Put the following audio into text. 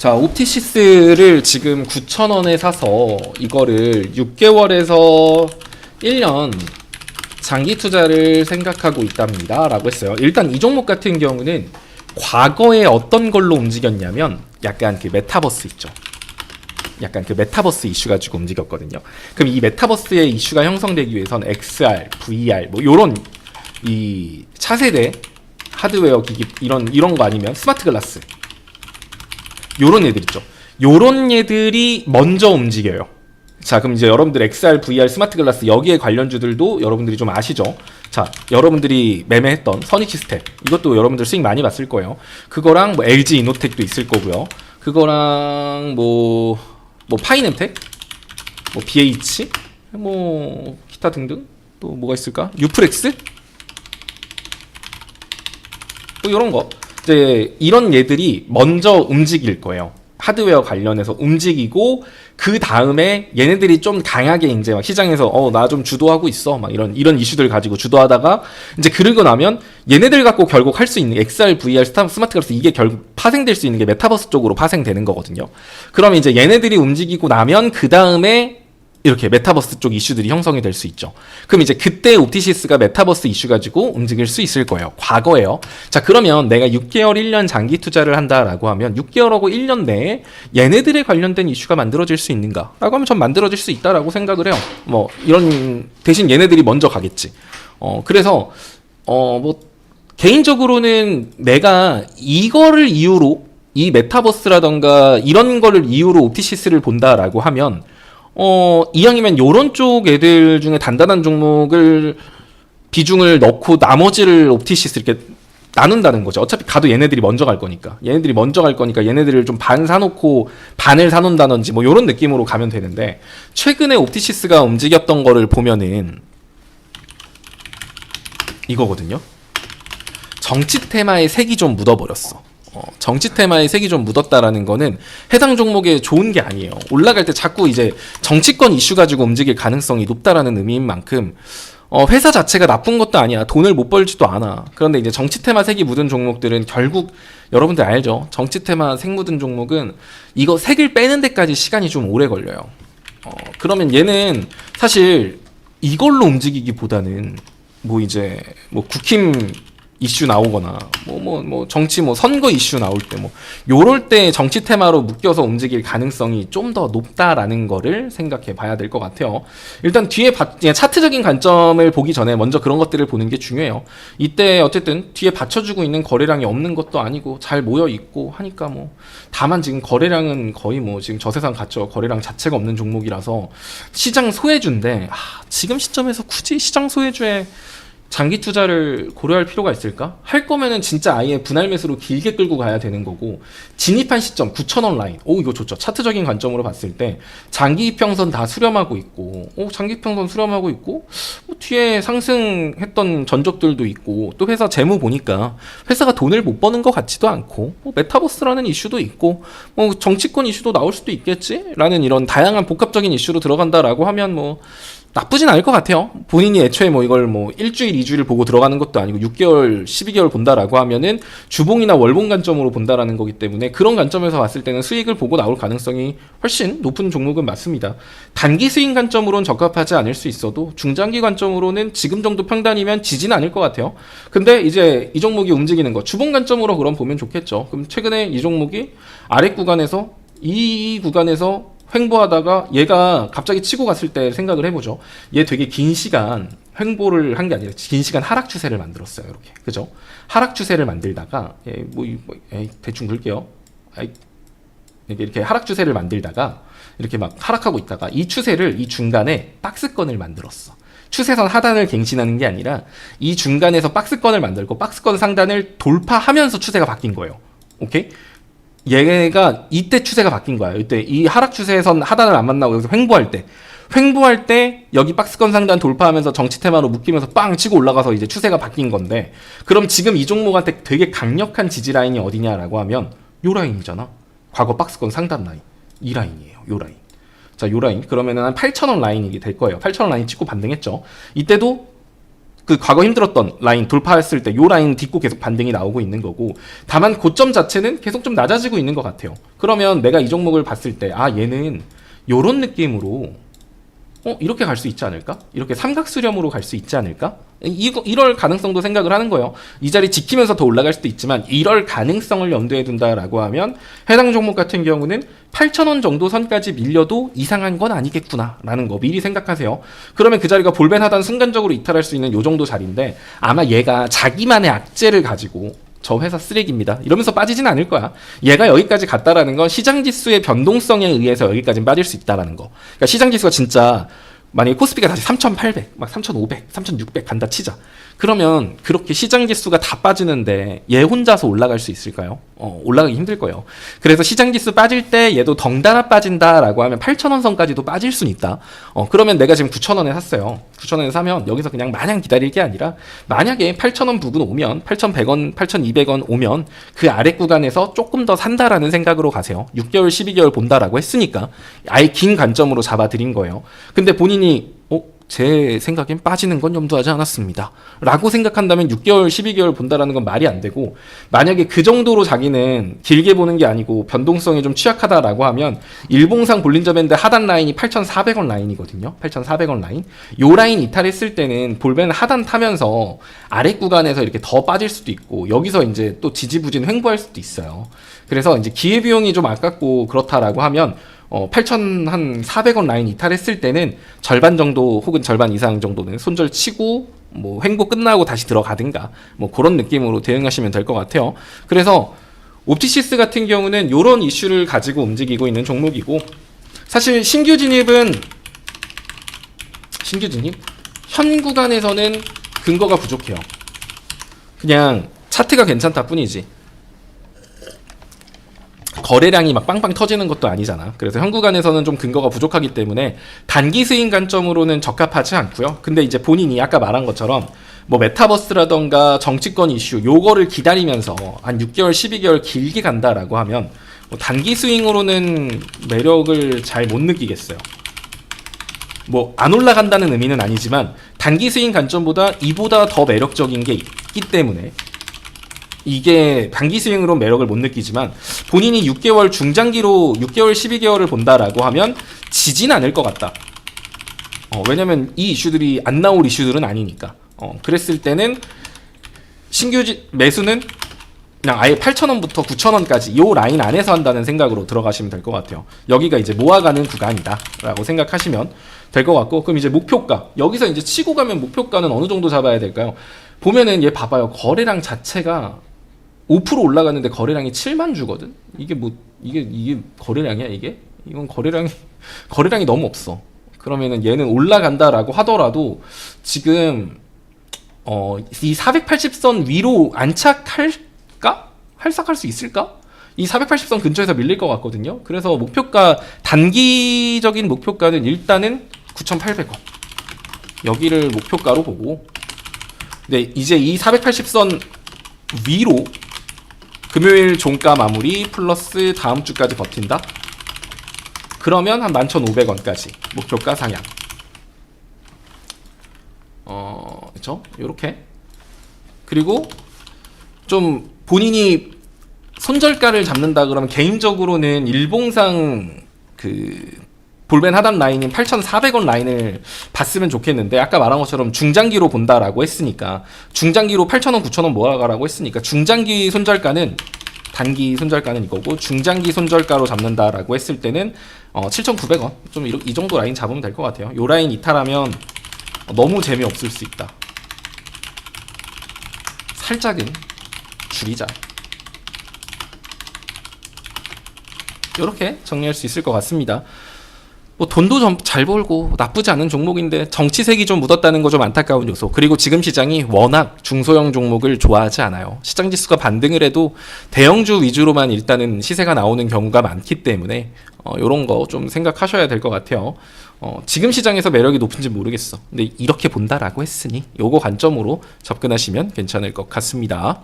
자, 옵티시스를 지금 9,000원에 사서 이거를 6개월에서 1년 장기 투자를 생각하고 있답니다 라고 했어요. 일단 이 종목 같은 경우는 과거에 어떤 걸로 움직였냐면 약간 그 메타버스 있죠. 약간 그 메타버스 이슈 가지고 움직였거든요. 그럼 이 메타버스의 이슈가 형성되기 위해서는 XR, VR 뭐 요런 이 차세대 하드웨어 기기 이런 거 아니면 스마트 글라스 요런 애들 있죠. 요런 애들이 먼저 움직여요. 자, 그럼 이제 여러분들 XR, VR, 스마트 글라스 여기에 관련주들도 여러분들이 좀 아시죠? 자, 여러분들이 매매했던 선익시스템 이것도 여러분들 수익 많이 봤을 거예요. 그거랑 뭐 LG 이노텍도 있을 거고요. 그거랑 뭐 파이nem텍, 뭐 BH, 뭐 기타 등등 또 뭐가 있을까? 유프렉스, 뭐 이런 거 이제 이런 얘들이 먼저 움직일 거예요. 하드웨어 관련해서 움직이고 그 다음에 얘네들이 좀 강하게 이제 막 시장에서 나 좀 주도하고 있어 막 이런 이슈들 가지고 주도하다가 이제 그러고 나면 얘네들 갖고 결국 할 수 있는 XR, VR, 스마트 글라스 이게 결국 파생될 수 있는 게 메타버스 쪽으로 파생되는 거거든요. 그러면 이제 얘네들이 움직이고 나면 그 다음에 이렇게 메타버스 쪽 이슈들이 형성이 될 수 있죠. 그럼 이제 그때 옵티시스가 메타버스 이슈 가지고 움직일 수 있을 거예요. 과거에요. 자, 그러면 내가 6개월, 1년 장기 투자를 한다라고 하면 6개월하고 1년 내에 얘네들에 관련된 이슈가 만들어질 수 있는가? 라고 하면 전 만들어질 수 있다라고 생각을 해요. 뭐 이런 대신 얘네들이 먼저 가겠지. 그래서 뭐 개인적으로는 내가 이거를 이유로 이 메타버스라던가 이런 거를 이유로 옵티시스를 본다라고 하면 이왕이면 요런 쪽 애들 중에 단단한 종목을 비중을 넣고 나머지를 옵티시스 이렇게 나눈다는 거죠. 어차피 가도 얘네들이 먼저 갈 거니까. 얘네들을 좀 반 사놓고 반을 사놓는다든지 뭐 요런 느낌으로 가면 되는데 최근에 옵티시스가 움직였던 거를 보면은 이거거든요. 정치 테마의 색이 좀 묻어버렸어. 정치 테마의 색이 좀 묻었다라는 거는 해당 종목에 좋은 게 아니에요. 올라갈 때 자꾸 이제 정치권 이슈 가지고 움직일 가능성이 높다라는 의미인 만큼 회사 자체가 나쁜 것도 아니야. 돈을 못 벌지도 않아. 그런데 이제 정치 테마 색이 묻은 종목들은 결국 여러분들 알죠? 정치 테마 색 묻은 종목은 이거 색을 빼는 데까지 시간이 좀 오래 걸려요. 그러면 얘는 사실 이걸로 움직이기보다는 뭐 이제 뭐 국힘 이슈 나오거나 뭐 정치 뭐 선거 이슈 나올 때 뭐 요럴 때 정치 테마로 묶여서 움직일 가능성이 좀 더 높다라는 거를 생각해 봐야 될 것 같아요. 일단 뒤에 차트적인 관점을 보기 전에 먼저 그런 것들을 보는 게 중요해요. 이때 어쨌든 뒤에 받쳐주고 있는 거래량이 없는 것도 아니고 잘 모여 있고 하니까 뭐 다만 지금 거래량은 거의 뭐 지금 저세상 갇혀 거래량 자체가 없는 종목이라서 시장 소외주인데 지금 시점에서 굳이 시장 소외주에 장기 투자를 고려할 필요가 있을까? 할 거면은 진짜 아예 분할 매수로 길게 끌고 가야 되는 거고 진입한 시점 9,000원 라인 이거 좋죠. 차트적인 관점으로 봤을 때 장기 이평선 다 수렴하고 있고 장기 이평선 수렴하고 있고 뒤에 상승했던 전적들도 있고 또 회사 재무 보니까 회사가 돈을 못 버는 것 같지도 않고 메타버스라는 이슈도 있고 정치권 이슈도 나올 수도 있겠지? 라는 이런 다양한 복합적인 이슈로 들어간다라고 하면 뭐 나쁘진 않을 것 같아요. 본인이 애초에 뭐 이걸 뭐 일주일, 2주일 보고 들어가는 것도 아니고 6개월, 12개월 본다라고 하면은 주봉이나 월봉 관점으로 본다라는 거기 때문에 그런 관점에서 봤을 때는 수익을 보고 나올 가능성이 훨씬 높은 종목은 맞습니다. 단기 수익 관점으로는 적합하지 않을 수 있어도 중장기 관점으로는 지금 정도 평단이면 지지는 않을 것 같아요. 근데 이제 이 종목이 움직이는 거 주봉 관점으로 그럼 보면 좋겠죠. 그럼 최근에 이 종목이 아래 구간에서 이 구간에서 횡보하다가 얘가 갑자기 치고 갔을 때 생각을 해보죠. 얘 되게 긴 시간 횡보를 한 게 아니라 긴 시간 하락 추세를 만들었어요. 이렇게 그죠? 하락 추세를 만들다가 대충 글게요. 이렇게 하락 추세를 만들다가 이렇게 막 하락하고 있다가 이 추세를 이 중간에 박스권을 만들었어. 추세선 하단을 갱신하는 게 아니라 이 중간에서 박스권을 만들고 박스권 상단을 돌파하면서 추세가 바뀐 거예요. 오케이? 얘가 이때 추세가 바뀐 거야. 이때 이 하락 추세선 하단을 안 만나고 여기서 횡보할 때 여기 박스권 상단 돌파하면서 정치 테마로 묶이면서 빵 치고 올라가서 이제 추세가 바뀐 건데 그럼 지금 이 종목한테 되게 강력한 지지 라인이 어디냐라고 하면 요 라인이잖아. 과거 박스권 상단 라인. 이 라인이에요. 요 라인. 자, 요 라인. 그러면은 한 8,000원 라인이 될 거예요. 8,000원 라인 찍고 반등했죠. 이때도 그 과거 힘들었던 라인 돌파했을 때 요 라인 딛고 계속 반등이 나오고 있는 거고, 다만 고점 자체는 계속 좀 낮아지고 있는 것 같아요. 그러면 내가 이 종목을 봤을 때 얘는 요런 느낌으로 이렇게 갈 수 있지 않을까? 이렇게 삼각수렴으로 갈 수 있지 않을까? 이럴 가능성도 생각을 하는 거예요. 이 자리 지키면서 더 올라갈 수도 있지만 이럴 가능성을 염두에 둔다라고 하면 해당 종목 같은 경우는 8,000원 정도 선까지 밀려도 이상한 건 아니겠구나 라는 거 미리 생각하세요. 그러면 그 자리가 볼벤하단 순간적으로 이탈할 수 있는 요 정도 자리인데, 아마 얘가 자기만의 악재를 가지고 저 회사 쓰레기입니다 이러면서 빠지진 않을 거야. 얘가 여기까지 갔다라는 건 시장지수의 변동성에 의해서 여기까지 빠질 수 있다라는 거. 그러니까 시장지수가 진짜 만약에 코스피가 다시 3,800, 막 3,500, 3,600 간다 치자. 그러면 그렇게 시장지수가 다 빠지는데 얘 혼자서 올라갈 수 있을까요? 올라가기 힘들 거예요. 그래서 시장지수 빠질 때 얘도 덩달아 빠진다라고 하면 8,000원 선까지도 빠질 수는 있다. 그러면 내가 지금 9,000원에 샀어요. 9,000원에 사면 여기서 그냥 마냥 기다릴 게 아니라, 만약에 8,000원 부근 오면 8,100원, 8,200원 오면 그 아래 구간에서 조금 더 산다라는 생각으로 가세요. 6개월, 12개월 본다라고 했으니까 아예 긴 관점으로 잡아드린 거예요. 근데 본인이 제 생각엔 빠지는 건 염두하지 않았습니다 라고 생각한다면 6개월, 12개월 본다라는 건 말이 안 되고, 만약에 그 정도로 자기는 길게 보는 게 아니고 변동성이 좀 취약하다라고 하면 일봉상 볼린저 밴드 하단 라인이 8,400원 라인이거든요. 8,400원 라인. 요 라인 이탈했을 때는 볼벤 하단 타면서 아래 구간에서 이렇게 더 빠질 수도 있고, 여기서 이제 또 지지부진 횡보할 수도 있어요. 그래서 이제 기회비용이 좀 아깝고 그렇다라고 하면 8,400원 라인 이탈했을 때는 절반 정도 혹은 절반 이상 정도는 손절 치고 뭐 횡보 끝나고 다시 들어가든가 뭐 그런 느낌으로 대응하시면 될 것 같아요. 그래서 옵티시스 같은 경우는 이런 이슈를 가지고 움직이고 있는 종목이고, 사실 신규 진입 현 구간에서는 근거가 부족해요. 그냥 차트가 괜찮다 뿐이지 거래량이 막 빵빵 터지는 것도 아니잖아. 그래서 현 구간에서는 좀 근거가 부족하기 때문에 단기 스윙 관점으로는 적합하지 않고요. 근데 이제 본인이 아까 말한 것처럼 뭐 메타버스라던가 정치권 이슈 요거를 기다리면서 한 6개월, 12개월 길게 간다라고 하면 뭐 단기 스윙으로는 매력을 잘 못 느끼겠어요. 뭐 안 올라간다는 의미는 아니지만 단기 스윙 관점보다 이보다 더 매력적인 게 있기 때문에 이게 단기 스윙으로 매력을 못 느끼지만, 본인이 6개월 중장기로 6개월, 12개월을 본다라고 하면 지진 않을 것 같다. 왜냐면 이 이슈들이 안 나올 이슈들은 아니니까. 그랬을 때는 신규 매수는 그냥 아예 8,000원부터 9,000원까지 요 라인 안에서 한다는 생각으로 들어가시면 될 것 같아요. 여기가 이제 모아가는 구간이다 라고 생각하시면 될 것 같고, 그럼 이제 목표가, 여기서 이제 치고 가면 목표가는 어느 정도 잡아야 될까요? 보면은 얘 봐봐요. 거래량 자체가 5% 올라갔는데 거래량이 7만 주거든. 이게 뭐 이게 거래량이야 이게? 이건 거래량이 너무 없어. 그러면은 얘는 올라간다라고 하더라도 지금 이 480선 위로 안착할까? 할싹할 수 있을까? 이 480선 근처에서 밀릴 것 같거든요. 그래서 목표가, 단기적인 목표가는 일단은 9,800원 여기를 목표가로 보고, 네, 이제 이 480선 위로 금요일 종가 마무리 플러스 다음 주까지 버틴다? 그러면 한 11,500원까지 목표가 상향. 그쵸? 요렇게. 그리고 좀 본인이 손절가를 잡는다 그러면 개인적으로는 일봉상 볼벤 하단 라인인 8,400원 라인을 봤으면 좋겠는데, 아까 말한 것처럼 중장기로 본다라고 했으니까, 중장기로 8,000원, 9,000원 모아가라고 했으니까 중장기 손절가는, 단기 손절가는 이거고 중장기 손절가로 잡는다라고 했을 때는 7,900원 좀 이 정도 라인 잡으면 될 것 같아요. 요 라인 이탈하면 너무 재미없을 수 있다. 살짝은 줄이자. 이렇게 정리할 수 있을 것 같습니다. 뭐 돈도 좀 잘 벌고 나쁘지 않은 종목인데 정치색이 좀 묻었다는 거 좀 안타까운 요소. 그리고 지금 시장이 워낙 중소형 종목을 좋아하지 않아요. 시장 지수가 반등을 해도 대형주 위주로만 일단은 시세가 나오는 경우가 많기 때문에 요런 거 좀 생각하셔야 될 것 같아요. 지금 시장에서 매력이 높은지 모르겠어. 근데 이렇게 본다라고 했으니 요거 관점으로 접근하시면 괜찮을 것 같습니다.